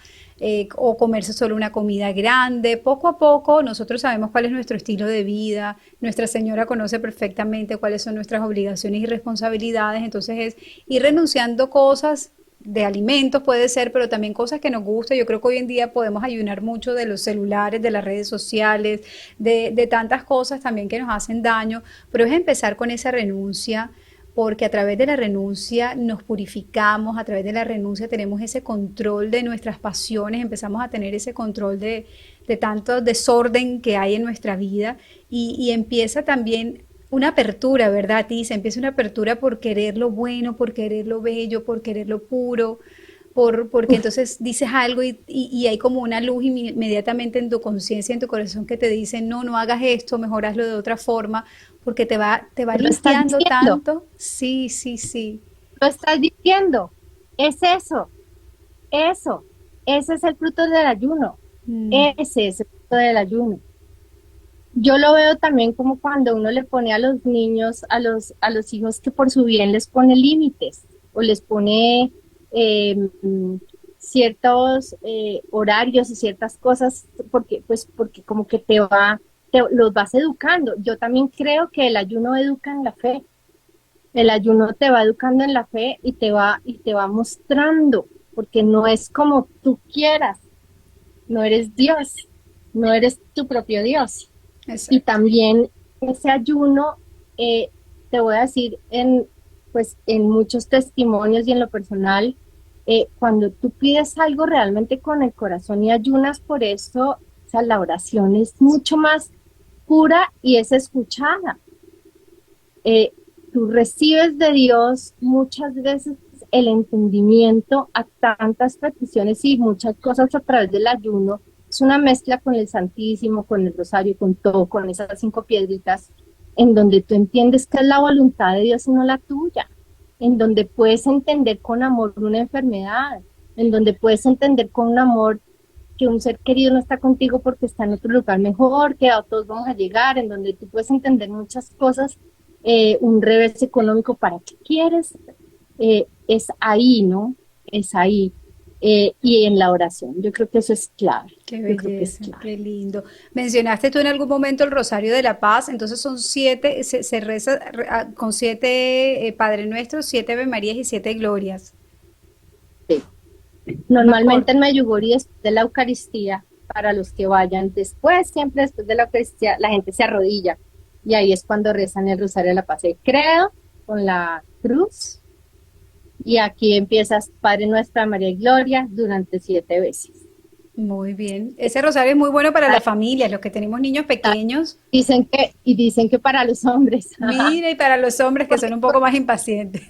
o comerse solo una comida grande. Poco a poco nosotros sabemos cuál es nuestro estilo de vida, Nuestra Señora conoce perfectamente cuáles son nuestras obligaciones y responsabilidades, entonces es ir renunciando cosas de alimentos puede ser, pero también cosas que nos gustan. Yo creo que hoy en día podemos ayunar mucho de los celulares, de las redes sociales, de tantas cosas también que nos hacen daño, pero es empezar con esa renuncia, porque a través de la renuncia nos purificamos, a través de la renuncia tenemos ese control de nuestras pasiones, empezamos a tener ese control de tanto desorden que hay en nuestra vida y empieza también una apertura, ¿verdad? Y se empieza una apertura por querer lo bueno, por querer lo bello, por querer lo puro, porque Uf, entonces dices algo y hay como una luz inmediatamente en tu conciencia, en tu corazón que te dice, no, no hagas esto, mejor hazlo de otra forma, porque te va lo estás limpiando diciendo, tanto. Sí, sí, sí. lo estás diciendo. Es eso, ese es el fruto del ayuno, Mm, ese es el fruto del ayuno. Yo lo veo también como cuando uno le pone a los niños, a los hijos que por su bien les pone límites o les pone ciertos horarios y ciertas cosas porque como que los vas educando. Yo también creo que el ayuno educa en la fe. El ayuno te va educando en la fe y te va mostrando, porque no es como tú quieras, no eres Dios, no eres tu propio Dios. Y Exacto. también ese ayuno, eh, te voy a decir, pues, en muchos testimonios y en lo personal, cuando tú pides algo realmente con el corazón y ayunas por eso, o sea, la oración es mucho más pura y es escuchada. eh, Tú recibes de Dios muchas veces el entendimiento a tantas peticiones y muchas cosas a través del ayuno. Es una mezcla con el Santísimo, con el Rosario, con todo, con esas 5 piedritas, en donde tú entiendes que es la voluntad de Dios y no la tuya, en donde puedes entender con amor una enfermedad, en donde puedes entender con amor que un ser querido no está contigo porque está en otro lugar mejor, que a todos vamos a llegar, en donde tú puedes entender muchas cosas, un revés económico, ¿para qué quieres? Es ahí, ¿no? Es ahí. Y en la oración, yo creo que eso es clave, Qué yo creo que es belleza, clave. qué lindo. Mencionaste tú en algún momento el Rosario de la Paz, entonces son siete, se reza con siete Padre Nuestro, siete Ave Marías y siete Glorias. Sí. Más Normalmente corto. en Medjugorje, después de la Eucaristía, para los que vayan después, siempre después de la Eucaristía, la gente se arrodilla y ahí es cuando rezan el Rosario de la Paz, el credo con la cruz. Y aquí empiezas Padre Nuestra, María y Gloria durante 7 veces. Muy bien. Ese rosario es muy bueno para las familias, los que tenemos niños pequeños. Dicen que para los hombres, Mira, y para los hombres que son porque, un poco más impacientes.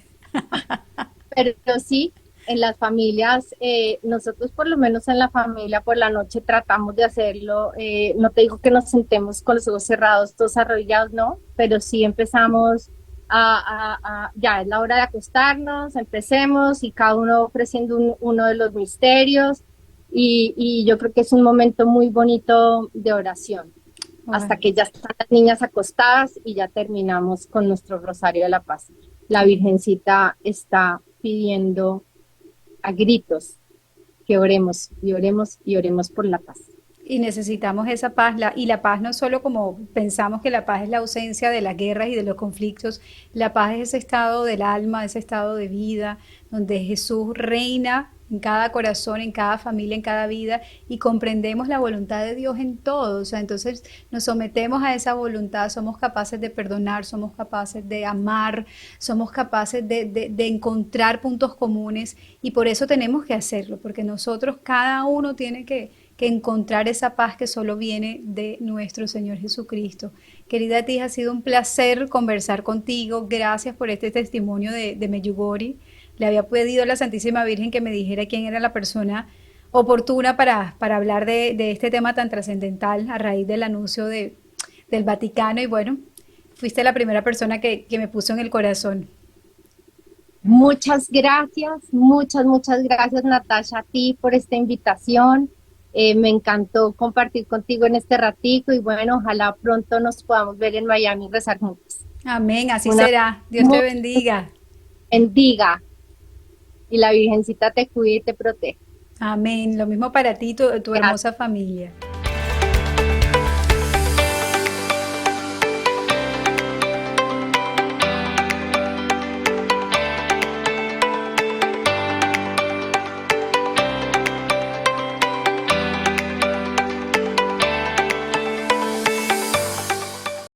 pero sí, en las familias, nosotros por lo menos en la familia por la noche tratamos de hacerlo. No te digo que nos sentemos con los ojos cerrados, todos arrodillados, no, pero sí empezamos ya es la hora de acostarnos, empecemos y cada uno ofreciendo uno de los misterios y yo creo que es un momento muy bonito de oración, hasta Ay, que ya están las niñas acostadas y ya terminamos con nuestro Rosario de la Paz. La qué Virgencita está pidiendo a gritos que oremos y oremos y oremos por la paz. y necesitamos esa paz, y la paz no es solo como pensamos que la paz es la ausencia de las guerras y de los conflictos, la paz es ese estado del alma, ese estado de vida, donde Jesús reina en cada corazón, en cada familia, en cada vida, y comprendemos la voluntad de Dios en todo. O sea, entonces nos sometemos a esa voluntad, somos capaces de perdonar, somos capaces de amar, somos capaces de encontrar puntos comunes, y por eso tenemos que hacerlo, porque nosotros, cada uno tiene que encontrar esa paz que solo viene de nuestro Señor Jesucristo. Querida tía, ha sido un placer conversar contigo. Gracias por este testimonio de Medjugorje. Le había pedido a la Santísima Virgen que me dijera quién era la persona oportuna para hablar de este tema tan trascendental a raíz del anuncio del Vaticano. Y bueno, fuiste la primera persona que me puso en el corazón. Muchas gracias, muchas gracias Natasha a ti por esta invitación. Me encantó compartir contigo en este ratico y bueno, ojalá pronto nos podamos ver en Miami y rezar juntos. Amén, así Una será. Dios te muy bendiga. bendiga y la Virgencita te cuide y te protege. Amén. Lo mismo para ti, tu Gracias. hermosa familia.